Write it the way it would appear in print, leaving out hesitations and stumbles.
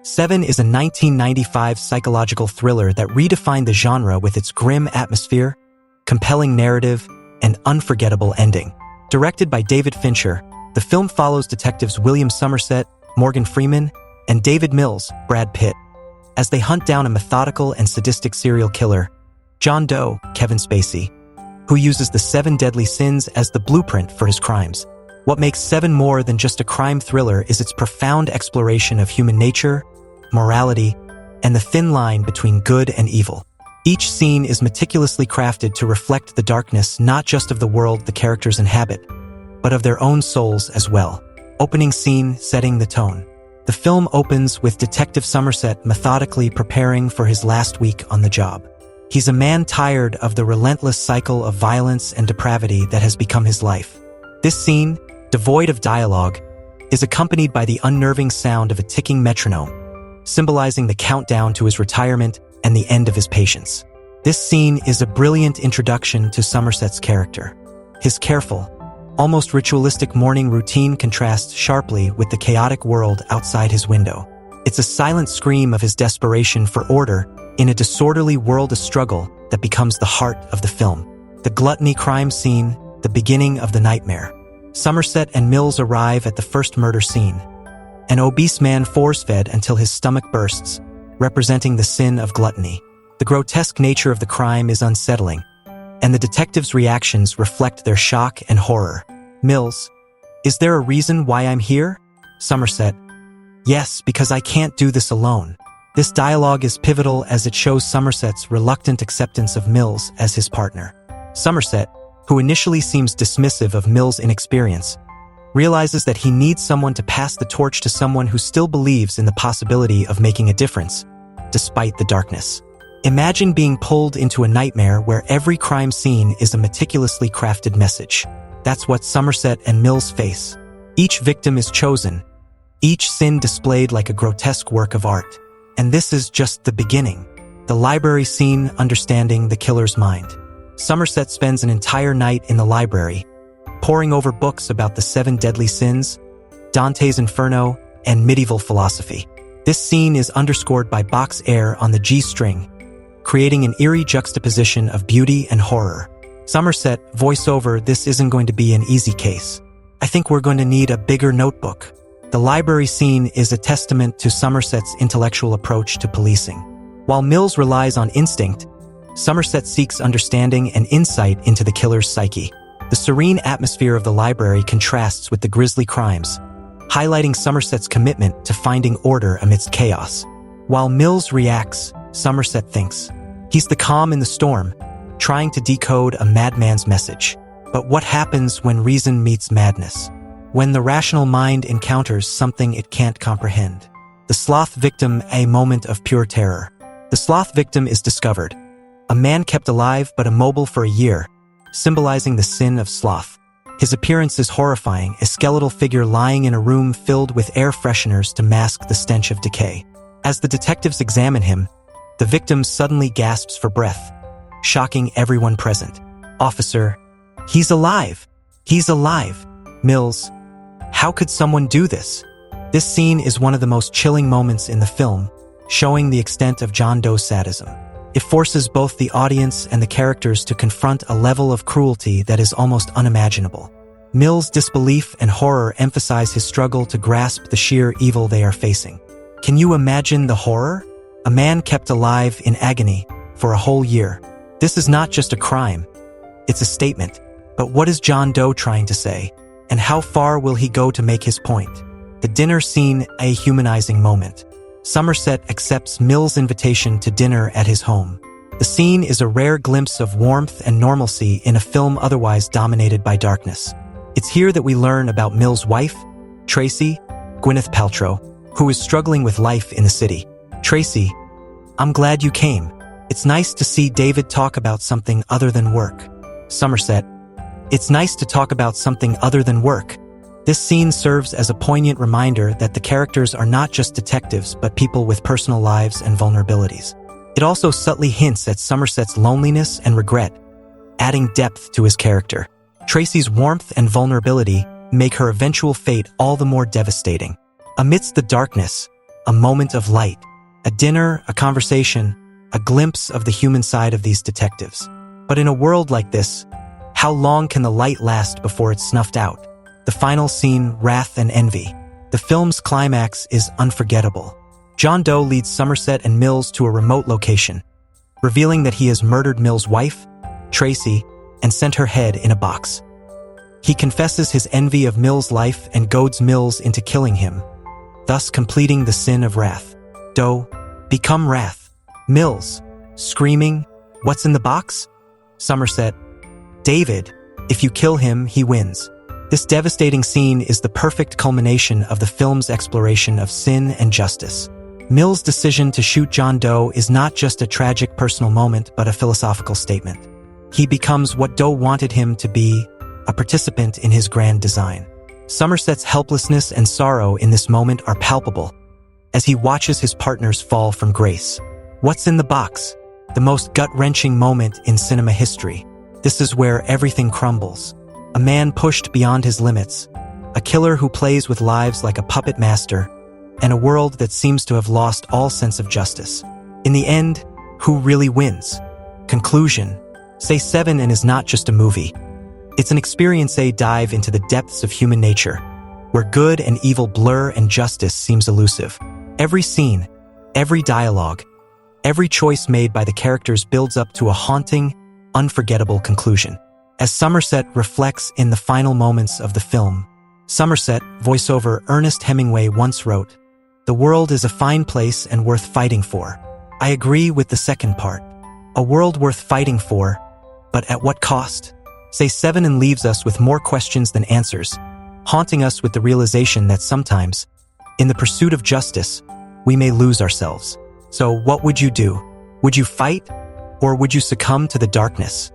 Se7en is a 1995 psychological thriller that redefined the genre with its grim atmosphere, compelling narrative, and unforgettable ending. Directed by David Fincher, the film follows detectives William Somerset, Morgan Freeman, and David Mills, Brad Pitt, as they hunt down a methodical and sadistic serial killer, John Doe, Kevin Spacey, who uses the 7 deadly sins as the blueprint for his crimes. What makes Se7en more than just a crime thriller is its profound exploration of human nature, morality, and the thin line between good and evil. Each scene is meticulously crafted to reflect the darkness not just of the world the characters inhabit, but of their own souls as well. Opening scene setting the tone. The film opens with Detective Somerset methodically preparing for his last week on the job. He's a man tired of the relentless cycle of violence and depravity that has become his life. This scene, devoid of dialogue, is accompanied by the unnerving sound of a ticking metronome, symbolizing the countdown to his retirement and the end of his patience. This scene is a brilliant introduction to Somerset's character. His careful, almost ritualistic morning routine contrasts sharply with the chaotic world outside his window. It's a silent scream of his desperation for order in a disorderly world of struggle that becomes the heart of the film. The gluttony crime scene, the beginning of the nightmare. Somerset and Mills arrive at the first murder scene. An obese man force-fed until his stomach bursts, representing the sin of gluttony. The grotesque nature of the crime is unsettling, and the detectives' reactions reflect their shock and horror. Mills, is there a reason why I'm here? Somerset, yes, because I can't do this alone. This dialogue is pivotal as it shows Somerset's reluctant acceptance of Mills as his partner. Somerset, who initially seems dismissive of Mills' inexperience, realizes that he needs someone to pass the torch to someone who still believes in the possibility of making a difference, despite the darkness. Imagine being pulled into a nightmare where every crime scene is a meticulously crafted message. That's what Somerset and Mills face. Each victim is chosen, each sin displayed like a grotesque work of art. And this is just the beginning. The library scene understanding the killer's mind. Somerset spends an entire night in the library, poring over books about the 7 deadly sins, Dante's Inferno, and medieval philosophy. This scene is underscored by Bach's air on the G string, creating an eerie juxtaposition of beauty and horror. Somerset, voiceover, this isn't going to be an easy case. I think we're going to need a bigger notebook. The library scene is a testament to Somerset's intellectual approach to policing. While Mills relies on instinct, Somerset seeks understanding and insight into the killer's psyche. The serene atmosphere of the library contrasts with the grisly crimes, highlighting Somerset's commitment to finding order amidst chaos. While Mills reacts, Somerset thinks. He's the calm in the storm, trying to decode a madman's message. But what happens when reason meets madness? When the rational mind encounters something it can't comprehend? The sloth victim, a moment of pure terror. The sloth victim is discovered. A man kept alive but immobile for a year, symbolizing the sin of sloth. His appearance is horrifying, a skeletal figure lying in a room filled with air fresheners to mask the stench of decay. As the detectives examine him, the victim suddenly gasps for breath, shocking everyone present. Officer, he's alive! He's alive! Mills, how could someone do this? This scene is one of the most chilling moments in the film, showing the extent of John Doe's sadism. It forces both the audience and the characters to confront a level of cruelty that is almost unimaginable. Mills' disbelief and horror emphasize his struggle to grasp the sheer evil they are facing. Can you imagine the horror? A man kept alive in agony for a whole year. This is not just a crime, it's a statement. But what is John Doe trying to say? And how far will he go to make his point? The dinner scene, a humanizing moment. Somerset accepts Mills' invitation to dinner at his home. The scene is a rare glimpse of warmth and normalcy in a film otherwise dominated by darkness. It's here that we learn about Mills' wife, Tracy, Gwyneth Paltrow, who is struggling with life in the city. Tracy, I'm glad you came. It's nice to see David talk about something other than work. Somerset, it's nice to talk about something other than work. This scene serves as a poignant reminder that the characters are not just detectives but people with personal lives and vulnerabilities. It also subtly hints at Somerset's loneliness and regret, adding depth to his character. Tracy's warmth and vulnerability make her eventual fate all the more devastating. Amidst the darkness, a moment of light, a dinner, a conversation, a glimpse of the human side of these detectives. But in a world like this, how long can the light last before it's snuffed out? The final scene, wrath and envy. The film's climax is unforgettable. John Doe leads Somerset and Mills to a remote location, revealing that he has murdered Mills' wife, Tracy, and sent her head in a box. He confesses his envy of Mills' life and goads Mills into killing him, thus completing the sin of wrath. Doe, become wrath. Mills, screaming, "What's in the box?" Somerset, David, if you kill him, he wins. This devastating scene is the perfect culmination of the film's exploration of sin and justice. Mills' decision to shoot John Doe is not just a tragic personal moment, but a philosophical statement. He becomes what Doe wanted him to be, a participant in his grand design. Somerset's helplessness and sorrow in this moment are palpable, as he watches his partners fall from grace. What's in the box? The most gut-wrenching moment in cinema history. This is where everything crumbles. A man pushed beyond his limits, a killer who plays with lives like a puppet master, and a world that seems to have lost all sense of justice. In the end, who really wins? Conclusion. Se7en is not just a movie. It's an experience, a dive into the depths of human nature, where good and evil blur and justice seems elusive. Every scene, every dialogue, every choice made by the characters builds up to a haunting, unforgettable conclusion. As Somerset reflects in the final moments of the film, Somerset, voiceover Ernest Hemingway, once wrote, "The world is a fine place and worth fighting for." I agree with the second part. A world worth fighting for, but at what cost? Se7en leaves us with more questions than answers, haunting us with the realization that sometimes, in the pursuit of justice, we may lose ourselves. So what would you do? Would you fight, or would you succumb to the darkness?